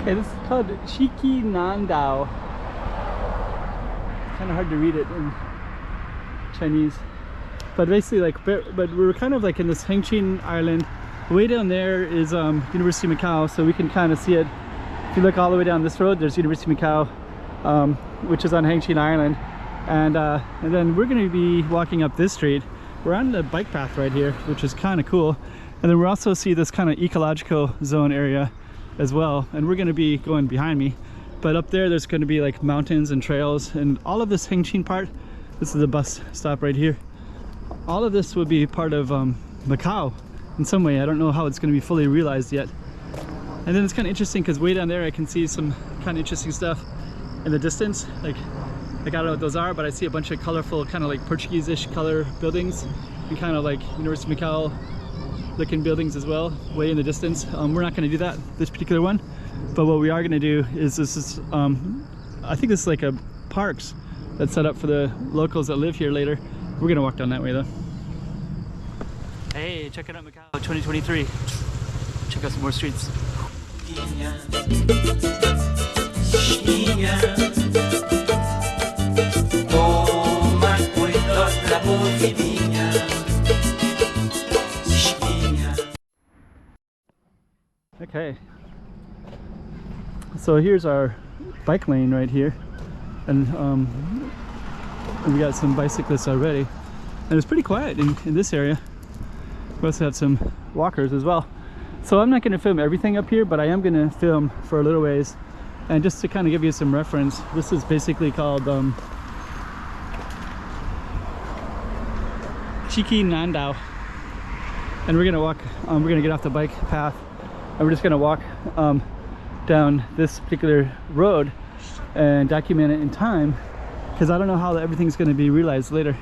Okay, this is called Ziqi Nandao. It's kind of hard to read it in Chinese, but basically but we're kind of like in this Hengqin island. Way down there is University of Macau, so we can kind of see it. If you look all the way down this road, there's University of Macau, which is on Hengqin Island, and then we're going to be walking up this street. We're on the bike path right here, which is kind of cool, and then we also see this kind of ecological zone area as well, and we're going to be going behind me. But up there's going to be like mountains and trails, and all of this Hengqin part, this is the bus stop right here, all of this will be part of Macau in some way. I don't know how it's going to be fully realized yet. And then it's kind of interesting because way down there I can see some kind of interesting stuff in the distance. Like I don't know what those are, but I see a bunch of colorful kind of like Portuguese-ish color buildings and kind of like University of Macau looking buildings as well, way in the distance. We're not going to do that, this particular one, but what we are going to do is this is I think this is like a parks that's set up for the locals that live here later. We're going to walk down that way though. Hey, check it out, Macau 2023. Check out some more streets. Okay, so here's our bike lane right here, and we got some bicyclists already, and it's pretty quiet in this area. We also have some walkers as well. So I'm not going to film everything up here, but I am going to film for a little ways, and just to kind of give you some reference, this is basically called Ziqi Nandao, and we're going to walk, we're going to get off the bike path, and we're just going to walk down this particular road and document it in time, because I don't know how everything's going to be realized later.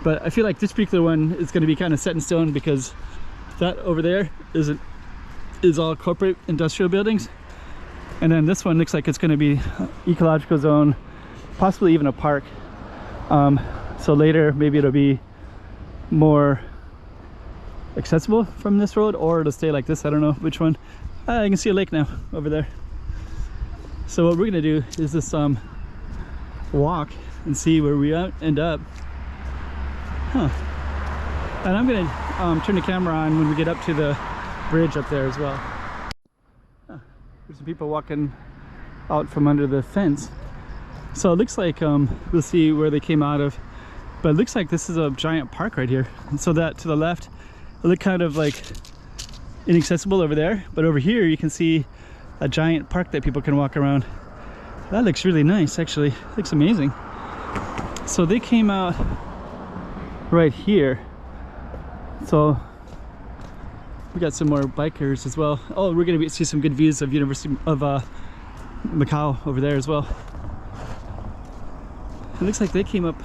But I feel like this particular one is going to be kind of set in stone, because that over there is all corporate industrial buildings, and then this one looks like it's going to be ecological zone, possibly even a park. So later maybe it'll be more accessible from this road, or it'll stay like this. I don't know which one. I can see a lake now over there. So what we're going to do is this walk and see where we end up. And I'm going to turn the camera on when we get up to the bridge up there as well. There's some people walking out from under the fence. So it looks like we'll see where they came out of, but it looks like this is a giant park right here. And so that to the left, it looked kind of like inaccessible over there, but over here you can see a giant park that people can walk around. That looks really nice, actually. It looks amazing. So they came out right here. So we got some more bikers as well. Oh, we're gonna see some good views of University of Macau over there as well. It looks like they came up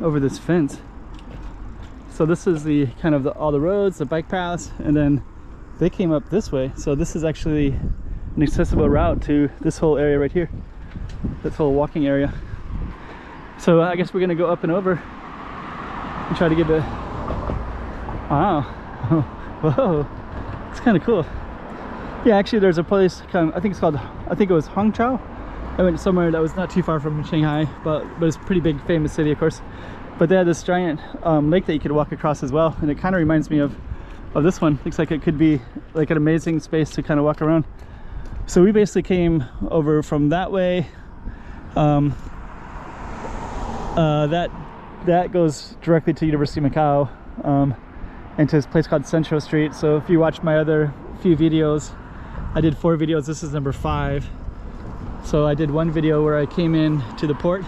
over this fence. So this is the kind of all the roads, the bike paths, and then they came up this way. So this is actually an accessible route to this whole area right here, this whole walking area. So I guess we're gonna go up and over and try to get a wow. Whoa, it's kind of cool. Yeah, actually there's a place, I think it was Hangzhou. I went somewhere that was not too far from Shanghai, but it's a pretty big famous city, of course. But they had this giant lake that you could walk across as well, and it kind of reminds me of this one. Looks like it could be like an amazing space to kind of walk around. So we basically came over from that way. That goes directly to University of Macau, and to this place called Central Street. So if you watch my other few videos, I did 4 videos. This is number 5. So I did one video where I came in to the port.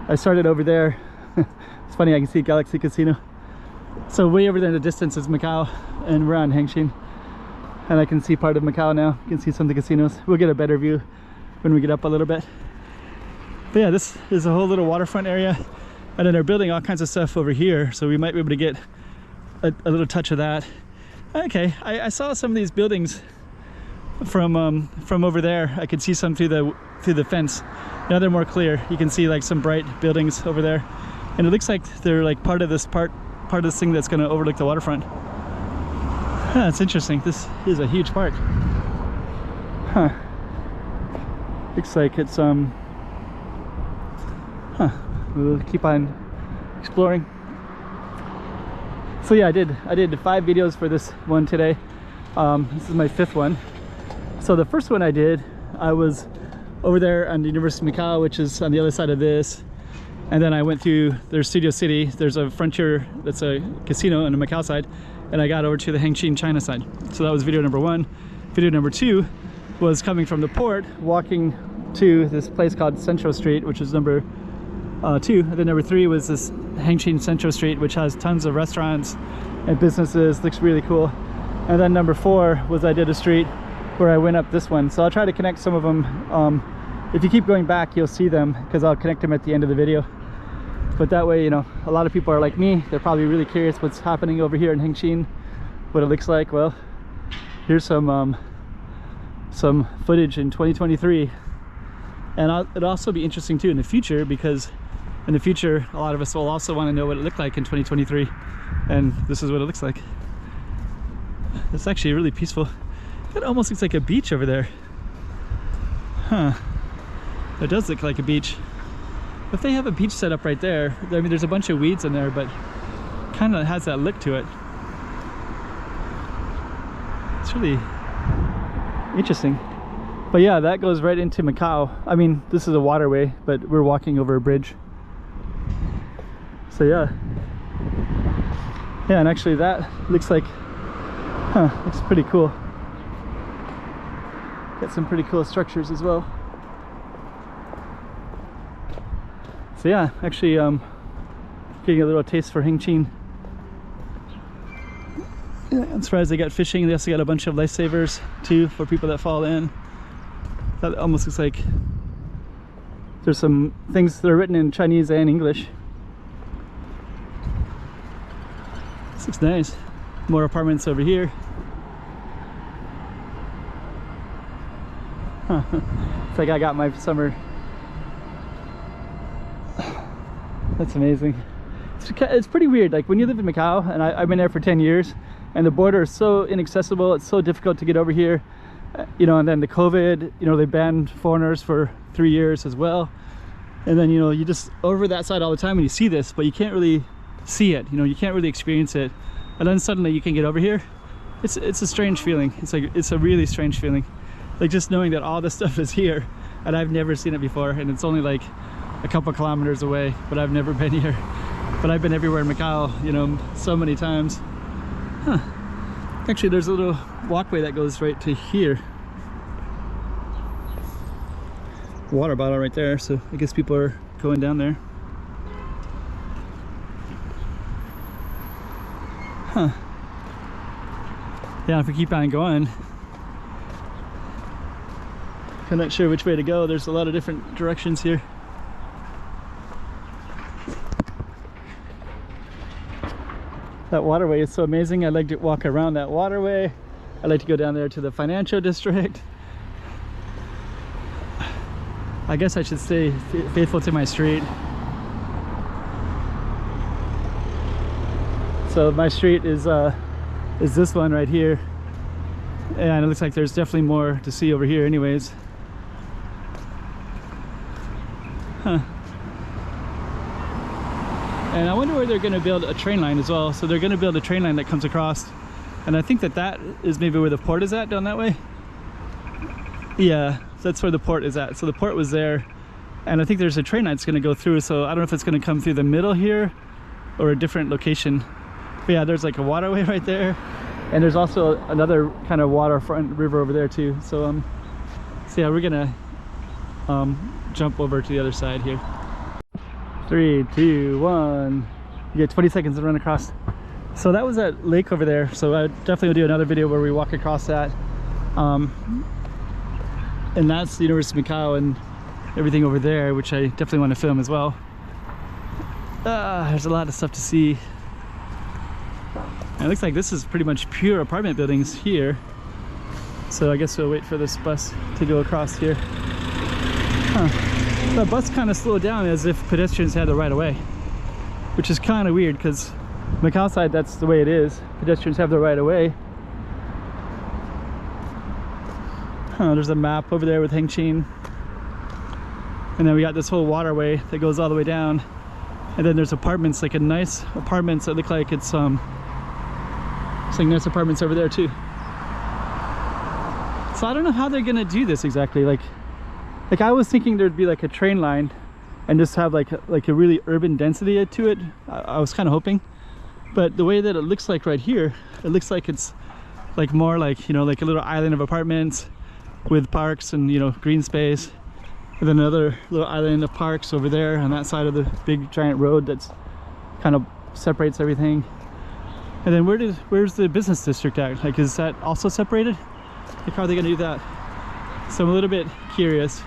I started over there. It's funny, I can see Galaxy Casino. So way over there in the distance is Macau, and we're on Hengqin, and I can see part of Macau now. You can see some of the casinos. We'll get a better view when we get up a little bit. But yeah, this is a whole little waterfront area, and then they're building all kinds of stuff over here, so we might be able to get a little touch of that. Okay, I saw some of these buildings from over there. I could see some through the fence. Now they're more clear. You can see like some bright buildings over there, and it looks like they're like part of this thing that's going to overlook the waterfront. It's interesting. This is a huge park. Looks like it's we'll keep on exploring. So yeah, I did 5 videos for this one today. This is my 5th one. So the first one I was over there on the University of Macau, which is on the other side of this, and then I went through their Studio City. There's a Frontier, that's a casino on the Macau side, and I got over to the Hengqin China side. So that was video number 1. Video number 2 was coming from the port, walking to this place called Central Street, which is number 2. And then number 3 was this Hengqin Central Street, which has tons of restaurants and businesses. Looks really cool. And then number 4 was I did a street where I went up this one. So I'll try to connect some of them. If you keep going back, you'll see them, because I'll connect them at the end of the video. But that way, you know, a lot of people are like me. They're probably really curious what's happening over here in Hengqin, what it looks like. Well, here's some footage in 2023. And it'll also be interesting too in the future, because in the future a lot of us will also want to know what it looked like in 2023, and this is what it looks like. It's actually really peaceful. It almost looks like a beach over there. Huh. It does look like a beach. If they have a beach set up right there, I mean, there's a bunch of weeds in there, but kind of has that look to it. It's really interesting. But yeah, that goes right into Macau. I mean, this is a waterway, but we're walking over a bridge. So yeah. Yeah, and actually that looks like, looks pretty cool. Got some pretty cool structures as well. So yeah, actually getting a little taste for Hengqin. Yeah, I'm surprised they got fishing. They also got a bunch of lifesavers too for people that fall in. That almost looks like there's some things that are written in Chinese and English. This looks nice. More apartments over here. It's like I got my summer. That's amazing. It's pretty weird. Like when you live in Macau, and I've been there for 10 years, and the border is so inaccessible. It's so difficult to get over here. You know, and then the COVID, you know, they banned foreigners for 3 years as well. And then, you know, you just over that side all the time and you see this, but you can't really see it. You know, you can't really experience it. And then suddenly you can get over here. It's a strange feeling. It's a really strange feeling. Like just knowing that all this stuff is here, and I've never seen it before, and it's only like a couple kilometers away, but I've never been here. But I've been everywhere in Macau, you know, so many times. Huh. Actually, there's a little walkway that goes right to here. Water bottle right there, so I guess people are going down there. Huh. Yeah, if we keep on going, I'm not sure which way to go. There's a lot of different directions here. That waterway is so amazing. I like to walk around that waterway. I like to go down there to the financial district. I guess I should stay faithful to my street. So my street is this one right here, and it looks like there's definitely more to see over here anyways. Huh. And I wonder where they're going to build a train line as well. So they're going to build a train line that comes across, and I think that is maybe where the port is at, down that way. Yeah, that's where the port is at. So the port was there, and I think there's a train line that's going to go through. So I don't know if it's going to come through the middle here or a different location. But yeah, there's like a waterway right there, and there's also another kind of waterfront river over there too. So so yeah, we're gonna jump over to the other side here. 3, 2, 1. You get 20 seconds to run across. So that was that lake over there. So I definitely will do another video where we walk across that. And that's the University of Macau and everything over there, which I definitely want to film as well. There's a lot of stuff to see. And it looks like this is pretty much pure apartment buildings here. So I guess we'll wait for this bus to go across here. Huh. The bus kind of slowed down as if pedestrians had the right of way, which is kind of weird because Macau side, that's the way it is. Pedestrians have the right of way. There's a map over there with Hengqin. And then we got this whole waterway that goes all the way down. And then there's apartments, like a nice apartments that look like it's like nice apartments over there too. So I don't know how they're gonna do this exactly. Like I was thinking there'd be like a train line and just have like a really urban density to it. I was kind of hoping, but the way that it looks like right here, it looks like it's like more like, you know, like a little island of apartments with parks and, you know, green space. And then another little island of parks over there on that side of the big giant road that's kind of separates everything. And then where's the business district at? Like, is that also separated? Like, how are they gonna do that? So I'm a little bit curious.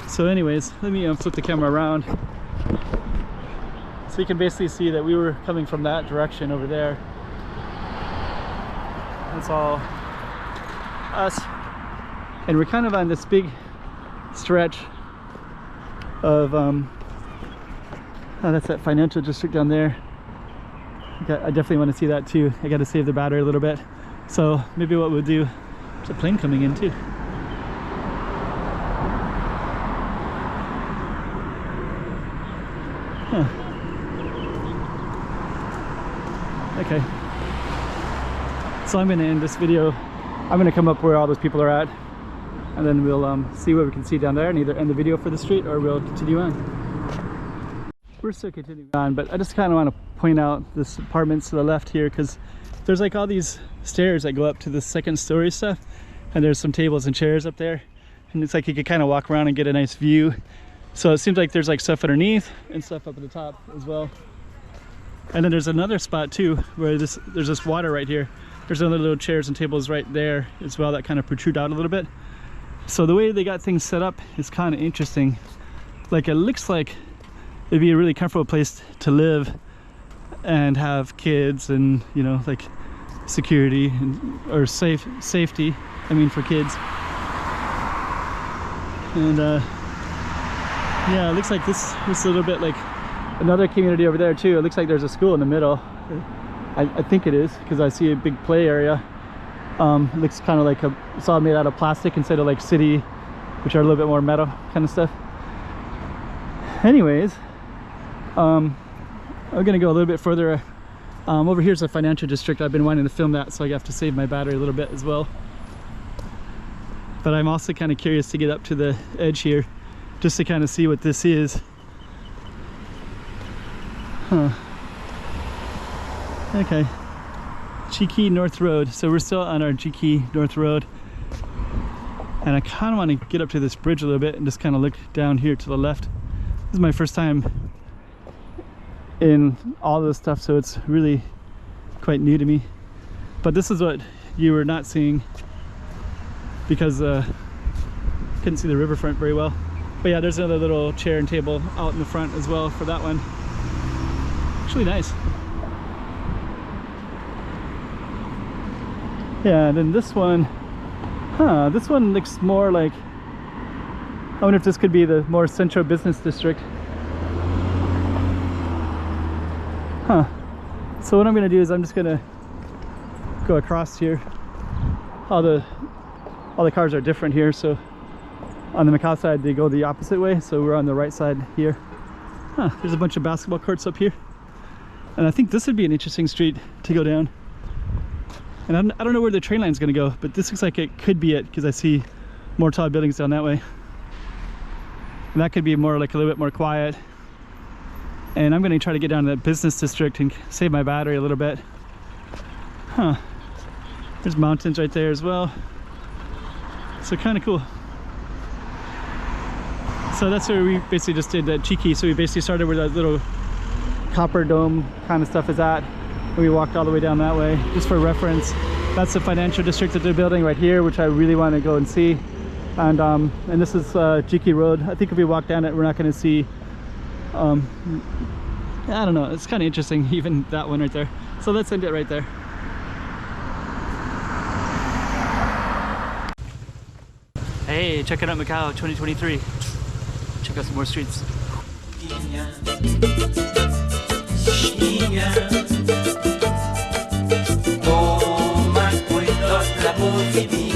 So anyways, let me flip the camera around. So you can basically see that we were coming from that direction over there. That's all us. And we're kind of on this big stretch of oh, that's that financial district down there. I definitely want to see that too. I got to save the battery a little bit, so maybe what we'll do, there's a plane coming in too. Huh. Okay, so I'm going to end this video. I'm going to come up where all those people are at, and then we'll see what we can see down there and either end the video for the street or we'll continue on. We're still continuing on, but I just kind of want to point out this apartments to the left here, because there's like all these stairs that go up to the second story stuff, and there's some tables and chairs up there, and it's like you could kind of walk around and get a nice view. So it seems like there's like stuff underneath and stuff up at the top as well. And then there's another spot too where there's this water right here. There's other little chairs and tables right there as well that kind of protrude out a little bit. So the way they got things set up is kind of interesting. Like, it looks like it'd be a really comfortable place to live and have kids and, you know, like security and, or safety, I mean, for kids. And yeah, it looks like this is a little bit like another community over there too. It looks like there's a school in the middle. I think it is, because I see a big play area. It looks kind of like it's all made out of plastic instead of like city, which are a little bit more metal kind of stuff. Anyways, I'm gonna go a little bit further. Over here's the financial district. I've been wanting to film that, so I have to save my battery a little bit as well. But I'm also kind of curious to get up to the edge here, just to kind of see what this is. Huh. Okay. Ziqi North Road. So we're still on our Ziqi North Road. And I kind of want to get up to this bridge a little bit and just kind of look down here to the left. This is my first time in all this stuff, so it's really quite new to me. But this is what you were not seeing because couldn't see the riverfront very well. But yeah, there's another little chair and table out in the front as well for that one. Actually nice. Yeah, and then this one, this one looks more like, I wonder if this could be the more central business district. So what I'm gonna do is I'm just gonna go across here. All the cars are different here, so on the Macau side they go the opposite way, so we're on the right side here. There's a bunch of basketball courts up here, and I think this would be an interesting street to go down. And I don't know where the train line's gonna go, but this looks like it could be it, because I see more tall buildings down that way. And that could be more like a little bit more quiet. And I'm gonna try to get down to that business district and save my battery a little bit. There's mountains right there as well. So kind of cool. So that's where we basically just did that Ziqi. So we basically started where that little copper dome kind of stuff is at. We walked all the way down that way, just for reference. That's the financial district that they're building right here, which I really want to go and see. And this is Ziqi Road. I think if we walk down it, we're not going to see. I don't know. It's kind of interesting, even that one right there. So let's end it right there. Hey, checking out Macau 2023. Check out some more streets. Toma cuidado, la